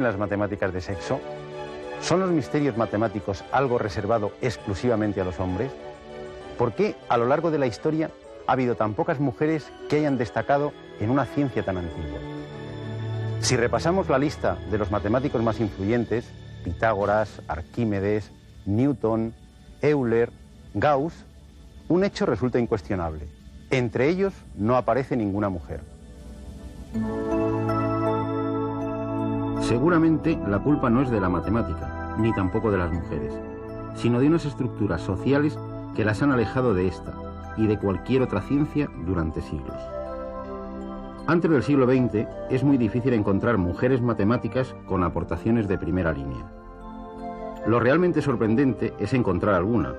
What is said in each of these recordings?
tienen las matemáticas de sexo? ¿Son los misterios matemáticos algo reservado exclusivamente a los hombres? ¿Por qué a lo largo de la historia ha habido tan pocas mujeres que hayan destacado en una ciencia tan antigua? Si repasamos la lista de los matemáticos más influyentes, Pitágoras, Arquímedes, Newton, Euler, Gauss, un hecho resulta incuestionable. Entre ellos no aparece ninguna mujer. Seguramente la culpa no es de la matemática, ni tampoco de las mujeres, sino de unas estructuras sociales que las han alejado de esta y de cualquier otra ciencia durante siglos. Antes del siglo XX es muy difícil encontrar mujeres matemáticas con aportaciones de primera línea. Lo realmente sorprendente es encontrar alguna,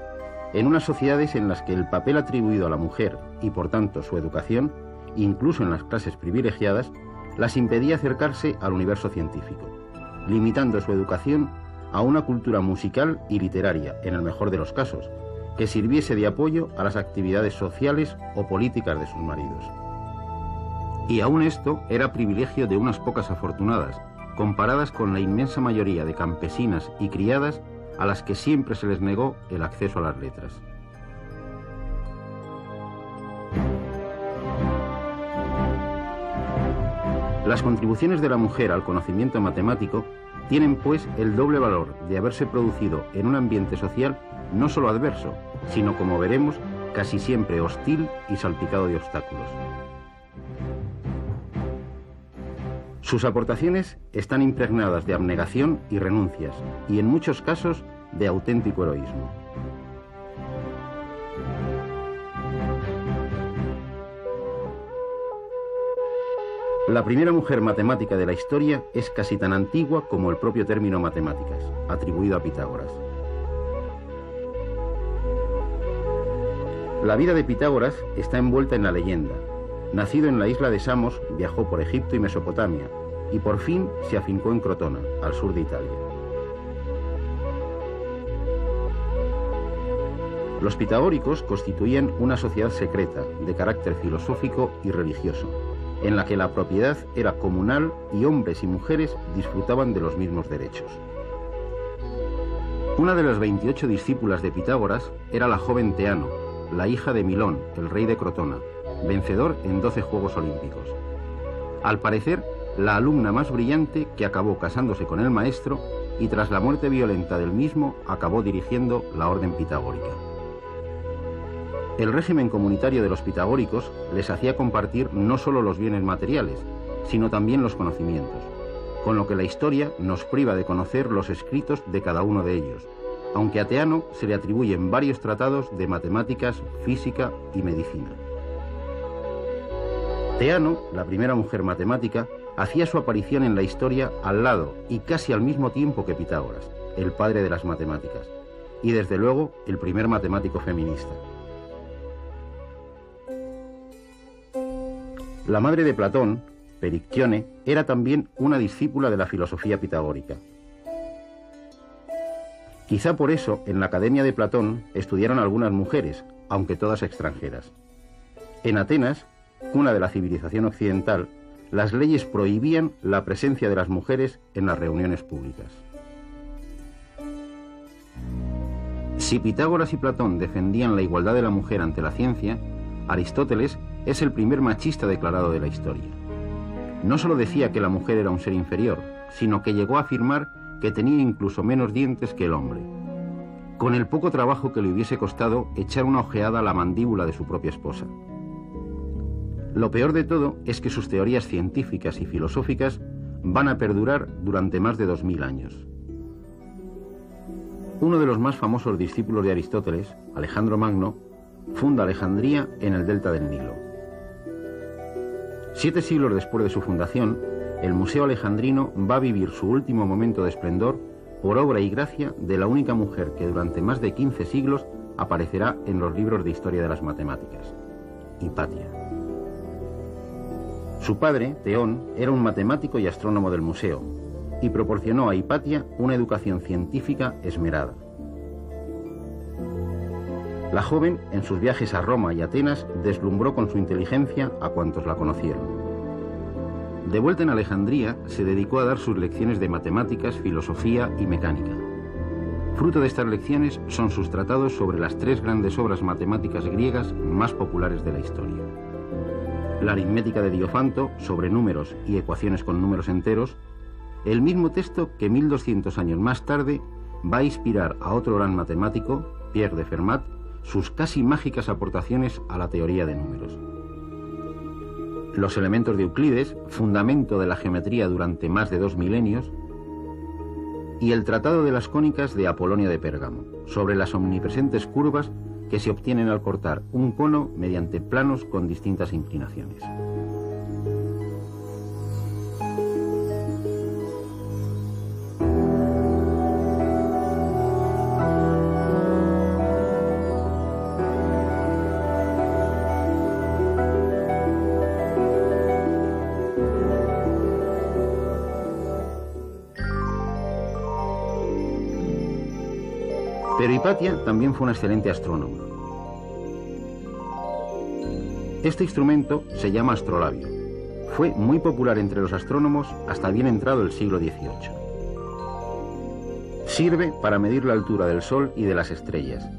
en unas sociedades en las que el papel atribuido a la mujer y por tanto su educación, incluso en las clases privilegiadas, las impedía acercarse al universo científico, limitando su educación a una cultura musical y literaria, en el mejor de los casos, que sirviese de apoyo a las actividades sociales o políticas de sus maridos. Y aún esto era privilegio de unas pocas afortunadas, comparadas con la inmensa mayoría de campesinas y criadas a las que siempre se les negó el acceso a las letras. Las contribuciones de la mujer al conocimiento matemático tienen pues el doble valor de haberse producido en un ambiente social no solo adverso, sino, como veremos, casi siempre hostil y salpicado de obstáculos. Sus aportaciones están impregnadas de abnegación y renuncias, y en muchos casos de auténtico heroísmo. La primera mujer matemática de la historia es casi tan antigua como el propio término matemáticas, atribuido a Pitágoras. La vida de Pitágoras está envuelta en la leyenda. Nacido en la isla de Samos, viajó por Egipto y Mesopotamia, y por fin se afincó en Crotona, al sur de Italia. Los pitagóricos constituían una sociedad secreta, de carácter filosófico y religioso, en la que la propiedad era comunal y hombres y mujeres disfrutaban de los mismos derechos. Una de las 28 discípulas de Pitágoras era la joven Teano, la hija de Milón, el rey de Crotona, vencedor en 12 Juegos Olímpicos. Al parecer, la alumna más brillante que acabó casándose con el maestro y tras la muerte violenta del mismo acabó dirigiendo la orden pitagórica. El régimen comunitario de los pitagóricos les hacía compartir no solo los bienes materiales, sino también los conocimientos, con lo que la historia nos priva de conocer los escritos de cada uno de ellos, aunque a Teano se le atribuyen varios tratados de matemáticas, física y medicina. Teano, la primera mujer matemática, hacía su aparición en la historia al lado y casi al mismo tiempo que Pitágoras, el padre de las matemáticas, y desde luego el primer matemático feminista. La madre de Platón, Perictione, era también una discípula de la filosofía pitagórica. Quizá por eso en la Academia de Platón estudiaron algunas mujeres, aunque todas extranjeras. En Atenas, cuna de la civilización occidental, las leyes prohibían la presencia de las mujeres en las reuniones públicas. Si Pitágoras y Platón defendían la igualdad de la mujer ante la ciencia, Aristóteles es el primer machista declarado de la historia. No solo decía que la mujer era un ser inferior, sino que llegó a afirmar que tenía incluso menos dientes que el hombre, con el poco trabajo que le hubiese costado echar una ojeada a la mandíbula de su propia esposa. Lo peor de todo es que sus teorías científicas y filosóficas van a perdurar durante más de 2000 años. Uno de los más famosos discípulos de Aristóteles, Alejandro Magno, funda Alejandría en el delta del Nilo. 7 siglos después de su fundación, el Museo Alejandrino va a vivir su último momento de esplendor por obra y gracia de la única mujer que durante más de 15 siglos aparecerá en los libros de historia de las matemáticas, Hipatia. Su padre, Teón, era un matemático y astrónomo del museo, y proporcionó a Hipatia una educación científica esmerada. La joven, en sus viajes a Roma y Atenas, deslumbró con su inteligencia a cuantos la conocieron. De vuelta en Alejandría, se dedicó a dar sus lecciones de matemáticas, filosofía y mecánica. Fruto de estas lecciones son sus tratados sobre las tres grandes obras matemáticas griegas más populares de la historia. La aritmética de Diofanto, sobre números y ecuaciones con números enteros, el mismo texto que 1200 años más tarde va a inspirar a otro gran matemático, Pierre de Fermat, sus casi mágicas aportaciones a la teoría de números. Los elementos de Euclides, fundamento de la geometría durante más de 2 milenios, y el Tratado de las Cónicas de Apolonio de Pérgamo, sobre las omnipresentes curvas que se obtienen al cortar un cono mediante planos con distintas inclinaciones. Pero Hipatia también fue una excelente astrónoma. Este instrumento se llama astrolabio. Fue muy popular entre los astrónomos hasta bien entrado el siglo XVIII. Sirve para medir la altura del Sol y de las estrellas.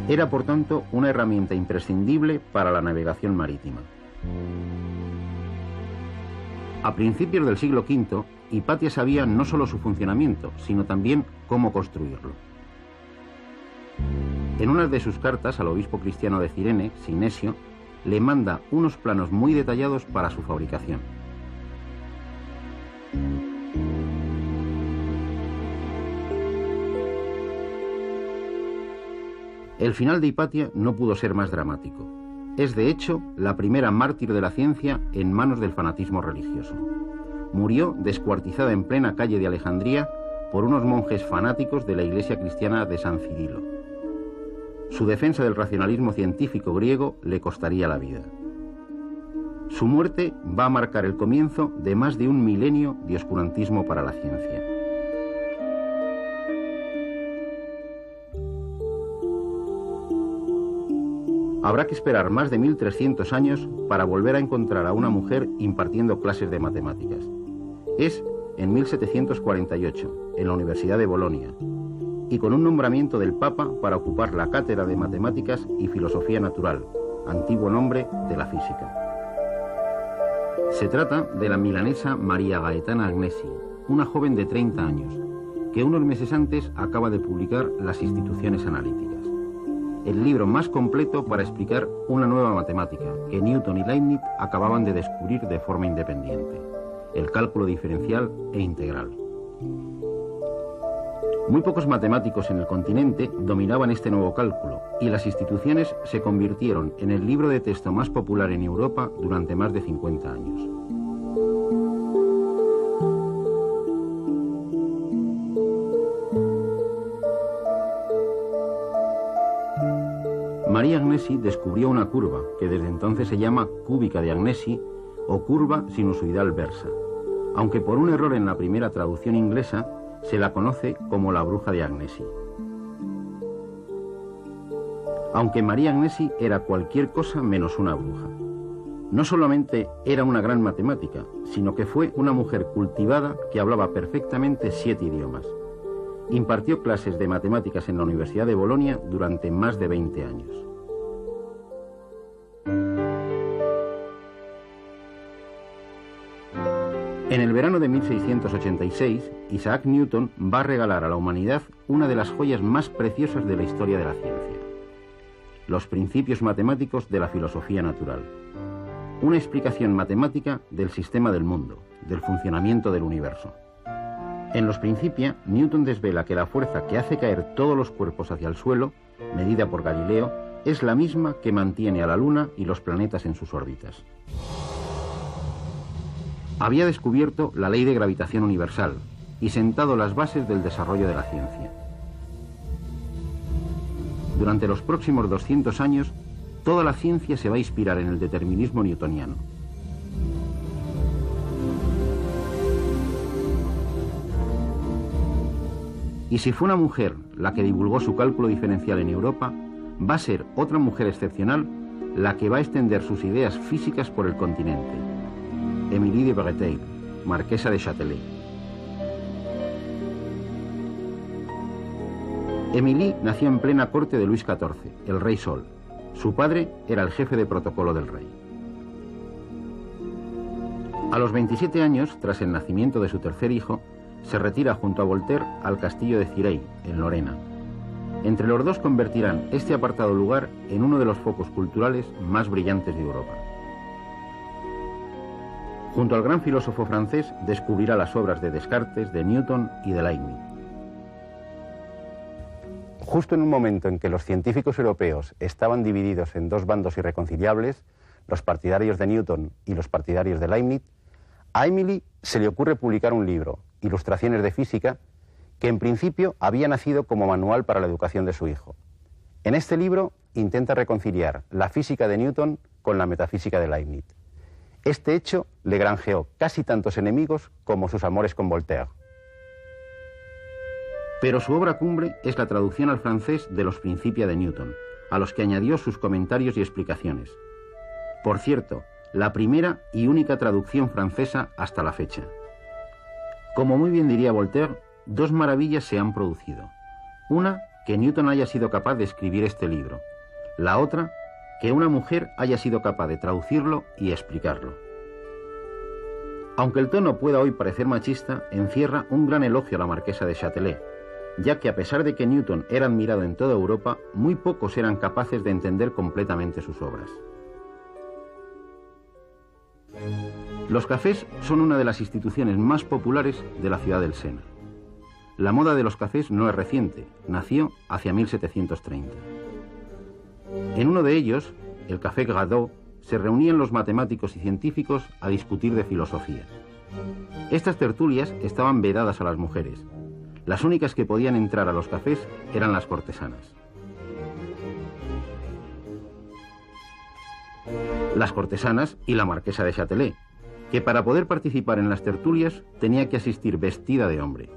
Era, por tanto, una herramienta imprescindible para la navegación marítima. A principios del siglo V, Hipatia sabía no solo su funcionamiento, sino también cómo construirlo. En una de sus cartas al obispo cristiano de Cirene, Sinesio, le manda unos planos muy detallados para su fabricación. El final de Hipatia no pudo ser más dramático. Es, de hecho, la primera mártir de la ciencia en manos del fanatismo religioso. Murió descuartizada en plena calle de Alejandría por unos monjes fanáticos de la iglesia cristiana de San Cirilo. Su defensa del racionalismo científico griego le costaría la vida. Su muerte va a marcar el comienzo de más de un milenio de oscurantismo para la ciencia. Habrá que esperar más de 1300 años para volver a encontrar a una mujer impartiendo clases de matemáticas. Es en 1748, en la Universidad de Bolonia, y con un nombramiento del Papa para ocupar la cátedra de Matemáticas y Filosofía Natural, antiguo nombre de la física. Se trata de la milanesa María Gaetana Agnesi, una joven de 30 años, que unos meses antes acaba de publicar Las Instituciones Analíticas, el libro más completo para explicar una nueva matemática que Newton y Leibniz acababan de descubrir de forma independiente: el cálculo diferencial e integral. Muy pocos matemáticos en el continente dominaban este nuevo cálculo, y Las Instituciones se convirtieron en el libro de texto más popular en Europa durante más de 50 años. María Agnesi descubrió una curva que desde entonces se llama cúbica de Agnesi o curva sinusoidal versa, aunque por un error en la primera traducción inglesa se la conoce como la bruja de Agnesi. Aunque María Agnesi era cualquier cosa menos una bruja. No solamente era una gran matemática, sino que fue una mujer cultivada que hablaba perfectamente 7 idiomas. Impartió clases de matemáticas en la Universidad de Bolonia durante más de 20 años. En el verano de 1686, Isaac Newton va a regalar a la humanidad una de las joyas más preciosas de la historia de la ciencia: los principios matemáticos de la filosofía natural. Una explicación matemática del sistema del mundo, del funcionamiento del universo. En los Principia, Newton desvela que la fuerza que hace caer todos los cuerpos hacia el suelo, medida por Galileo, es la misma que mantiene a la Luna y los planetas en sus órbitas. Había descubierto la ley de gravitación universal y sentado las bases del desarrollo de la ciencia. Durante los próximos 200 años, toda la ciencia se va a inspirar en el determinismo newtoniano. Y si fue una mujer la que divulgó su cálculo diferencial en Europa, va a ser otra mujer excepcional la que va a extender sus ideas físicas por el continente. Émilie de Breteil, marquesa de Châtelet. Émilie nació en plena corte de Luis XIV, el rey Sol. Su padre era el jefe de protocolo del rey. A los 27 años, tras el nacimiento de su tercer hijo, se retira junto a Voltaire al castillo de Cirey, en Lorena. Entre los dos convertirán este apartado lugar en uno de los focos culturales más brillantes de Europa. Junto al gran filósofo francés, descubrirá las obras de Descartes, de Newton y de Leibniz. Justo en un momento en que los científicos europeos estaban divididos en dos bandos irreconciliables, los partidarios de Newton y los partidarios de Leibniz, a Émilie se le ocurre publicar un libro, Ilustraciones de Física, que en principio había nacido como manual para la educación de su hijo. En este libro intenta reconciliar la física de Newton con la metafísica de Leibniz. Este hecho le granjeó casi tantos enemigos como sus amores con Voltaire. Pero su obra cumbre es la traducción al francés de los Principia de Newton, a los que añadió sus comentarios y explicaciones. Por cierto, la primera y única traducción francesa hasta la fecha. Como muy bien diría Voltaire, dos maravillas se han producido. Una, que Newton haya sido capaz de escribir este libro. La otra, que una mujer haya sido capaz de traducirlo y explicarlo. Aunque el tono pueda hoy parecer machista, encierra un gran elogio a la marquesa de Châtelet, ya que a pesar de que Newton era admirado en toda Europa, muy pocos eran capaces de entender completamente sus obras. Los cafés son una de las instituciones más populares de la ciudad del Sena. La moda de los cafés no es reciente, nació hacia 1730. En uno de ellos, el Café Gradot, se reunían los matemáticos y científicos a discutir de filosofía. Estas tertulias estaban vedadas a las mujeres. Las únicas que podían entrar a los cafés eran las cortesanas. Las cortesanas y la marquesa de Châtelet, que para poder participar en las tertulias tenía que asistir vestida de hombre.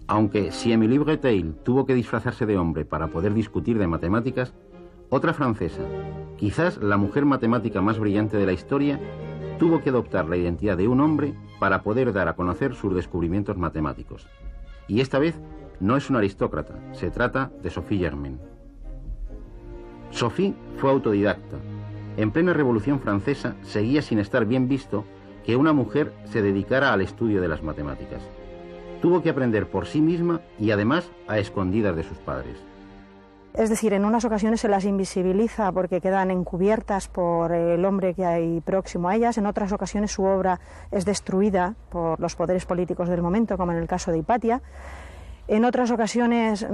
Aunque si Émilie Breteil tuvo que disfrazarse de hombre para poder discutir de matemáticas, otra francesa, quizás la mujer matemática más brillante de la historia, tuvo que adoptar la identidad de un hombre para poder dar a conocer sus descubrimientos matemáticos. Y esta vez no es una aristócrata, se trata de Sophie Germain. Sophie fue autodidacta. En plena Revolución Francesa seguía sin estar bien visto que una mujer se dedicara al estudio de las matemáticas. Tuvo que aprender por sí misma y además a escondidas de sus padres. Es decir, en unas ocasiones se las invisibiliza porque quedan encubiertas por el hombre que hay próximo a ellas, en otras ocasiones su obra es destruida por los poderes políticos del momento, como en el caso de Hipatia. En otras ocasiones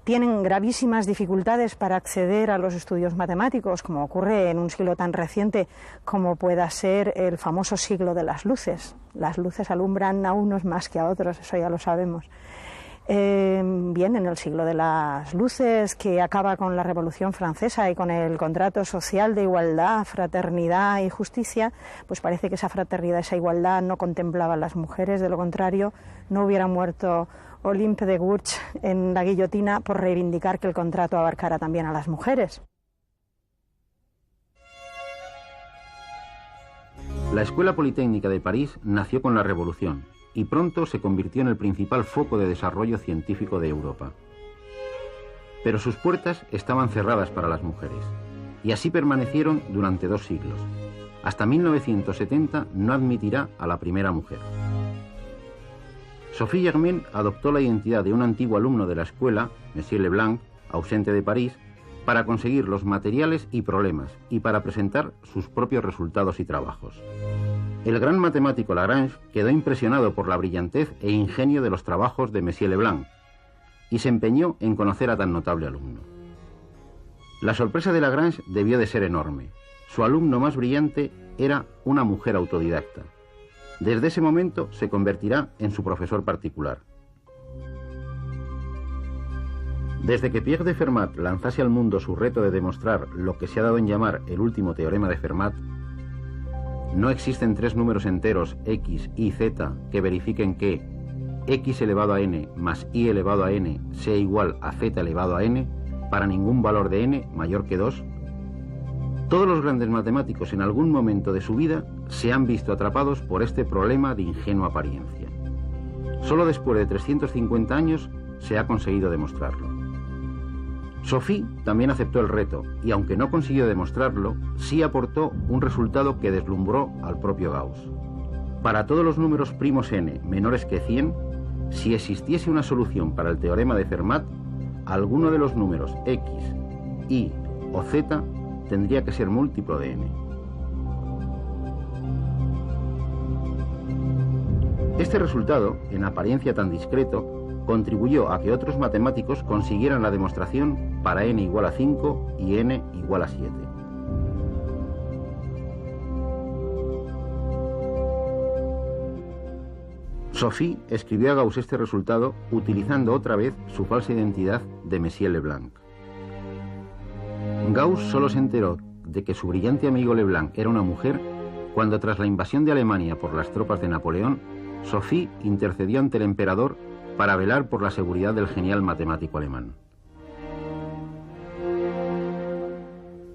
tienen gravísimas dificultades para acceder a los estudios matemáticos, como ocurre en un siglo tan reciente como pueda ser el famoso siglo de las luces. Las luces alumbran a unos más que a otros, eso ya lo sabemos. Bien, en el siglo de las luces, que acaba con la Revolución Francesa y con el contrato social de igualdad, fraternidad y justicia, pues parece que esa fraternidad, esa igualdad no contemplaba a las mujeres, de lo contrario no hubiera muerto Olympe de Gouges en la guillotina por reivindicar que el contrato abarcara también a las mujeres. La Escuela Politécnica de París nació con la Revolución y pronto se convirtió en el principal foco de desarrollo científico de Europa. Pero sus puertas estaban cerradas para las mujeres, y así permanecieron durante 2 siglos. Hasta 1970 no admitirá a la primera mujer. Sophie Germain adoptó la identidad de un antiguo alumno de la escuela, Monsieur Leblanc, ausente de París, para conseguir los materiales y problemas y para presentar sus propios resultados y trabajos. El gran matemático Lagrange quedó impresionado por la brillantez e ingenio de los trabajos de Monsieur Leblanc y se empeñó en conocer a tan notable alumno. La sorpresa de Lagrange debió de ser enorme. Su alumno más brillante era una mujer autodidacta. Desde ese momento se convertirá en su profesor particular. Desde que Pierre de Fermat lanzase al mundo su reto de demostrar lo que se ha dado en llamar el último teorema de Fermat, no existen 3 números enteros x, y, z que verifiquen que x elevado a n más y elevado a n sea igual a z elevado a n, para ningún valor de n mayor que 2, todos los grandes matemáticos en algún momento de su vida se han visto atrapados por este problema de ingenua apariencia. Solo después de 350 años se ha conseguido demostrarlo. Sophie también aceptó el reto y, aunque no consiguió demostrarlo, sí aportó un resultado que deslumbró al propio Gauss. Para todos los números primos n menores que 100, si existiese una solución para el teorema de Fermat, alguno de los números x, y o z tendría que ser múltiplo de n. Este resultado, en apariencia tan discreto, contribuyó a que otros matemáticos consiguieran la demostración para n igual a 5 y n igual a 7. Sophie escribió a Gauss este resultado utilizando otra vez su falsa identidad de Monsieur Leblanc. Gauss solo se enteró de que su brillante amigo Leblanc era una mujer cuando, tras la invasión de Alemania por las tropas de Napoleón, Sophie intercedió ante el emperador para velar por la seguridad del genial matemático alemán.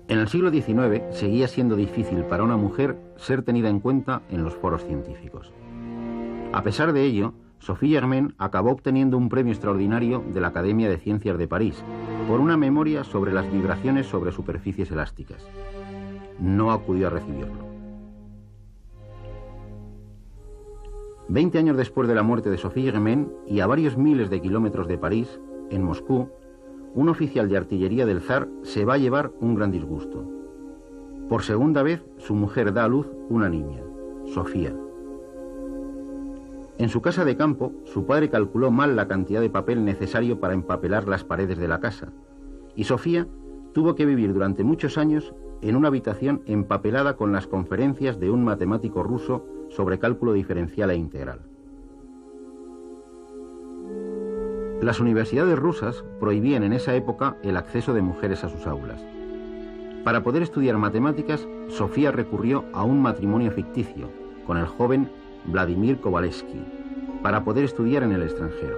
En el siglo XIX seguía siendo difícil para una mujer ser tenida en cuenta en los foros científicos. A pesar de ello, Sophie Germain acabó obteniendo un premio extraordinario de la Academia de Ciencias de París por una memoria sobre las vibraciones sobre superficies elásticas. No acudió a recibirlo. 20 años después de la muerte de Sophie Germain y a varios miles de kilómetros de París, en Moscú, un oficial de artillería del zar se va a llevar un gran disgusto. Por segunda vez, su mujer da a luz una niña, Sofía. En su casa de campo, su padre calculó mal la cantidad de papel necesario para empapelar las paredes de la casa, y Sofía tuvo que vivir durante muchos años en una habitación empapelada con las conferencias de un matemático ruso sobre cálculo diferencial e integral. Las universidades rusas prohibían en esa época el acceso de mujeres a sus aulas. Para poder estudiar matemáticas, Sofía recurrió a un matrimonio ficticio con el joven Vladimir Kovalevsky para poder estudiar en el extranjero.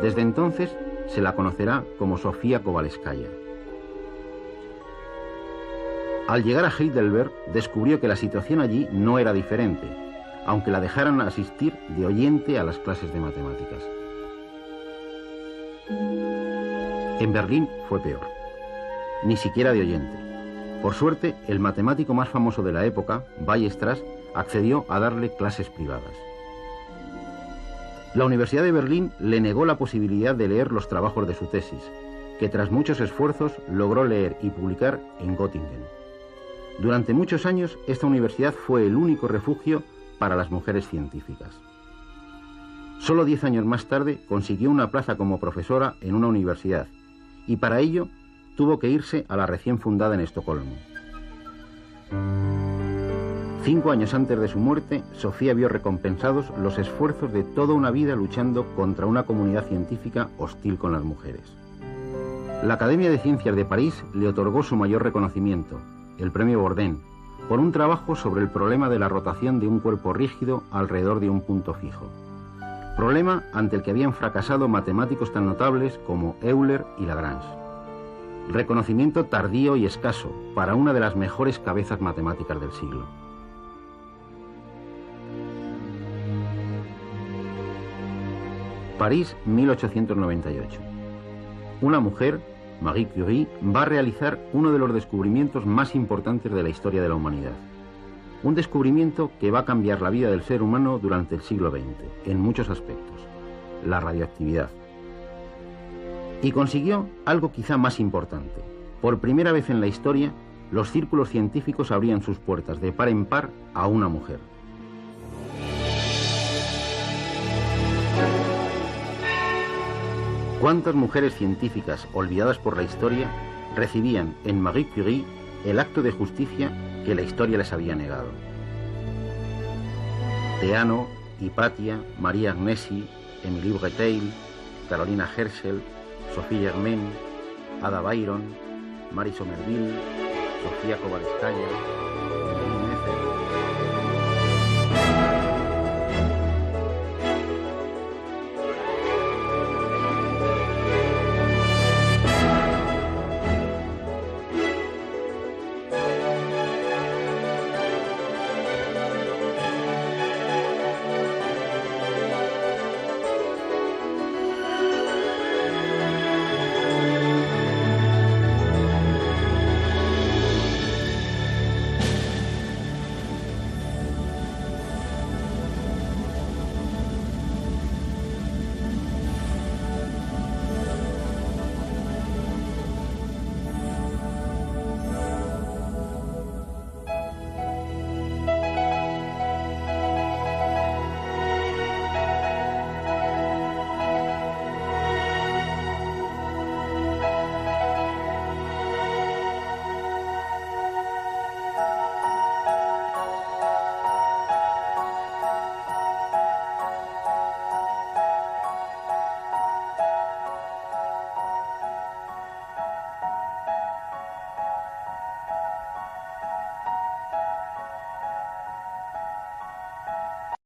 Desde entonces se la conocerá como Sofía Kovalevskaya. Al llegar a Heidelberg, descubrió que la situación allí no era diferente, aunque la dejaran asistir de oyente a las clases de matemáticas. En Berlín fue peor, ni siquiera de oyente. Por suerte, el matemático más famoso de la época, Weierstrass, accedió a darle clases privadas. La Universidad de Berlín le negó la posibilidad de leer los trabajos de su tesis, que tras muchos esfuerzos logró leer y publicar en Göttingen. Durante muchos años, esta universidad fue el único refugio para las mujeres científicas. Solo 10 años más tarde consiguió una plaza como profesora en una universidad, y para ello tuvo que irse a la recién fundada en Estocolmo. 5 años antes de su muerte, Sofía vio recompensados los esfuerzos de toda una vida luchando contra una comunidad científica hostil con las mujeres. La Academia de Ciencias de París le otorgó su mayor reconocimiento, el Premio Bourdin, por un trabajo sobre el problema de la rotación de un cuerpo rígido alrededor de un punto fijo. Problema ante el que habían fracasado matemáticos tan notables como Euler y Lagrange. Reconocimiento tardío y escaso para una de las mejores cabezas matemáticas del siglo. París, 1898. Una mujer, Marie Curie, va a realizar uno de los descubrimientos más importantes de la historia de la humanidad. Un descubrimiento que va a cambiar la vida del ser humano durante el siglo XX, en muchos aspectos: la radioactividad. Y consiguió algo quizá más importante. Por primera vez en la historia, los círculos científicos abrían sus puertas de par en par a una mujer. ¿Cuántas mujeres científicas olvidadas por la historia recibían en Marie Curie el acto de justicia que la historia les había negado? Theano, Hypatia, Maria Agnesi, Emilie Breteil, Carolina Herschel, Sophie Germain, Ada Byron, Marie Somerville, Sofía Kovalevskaya,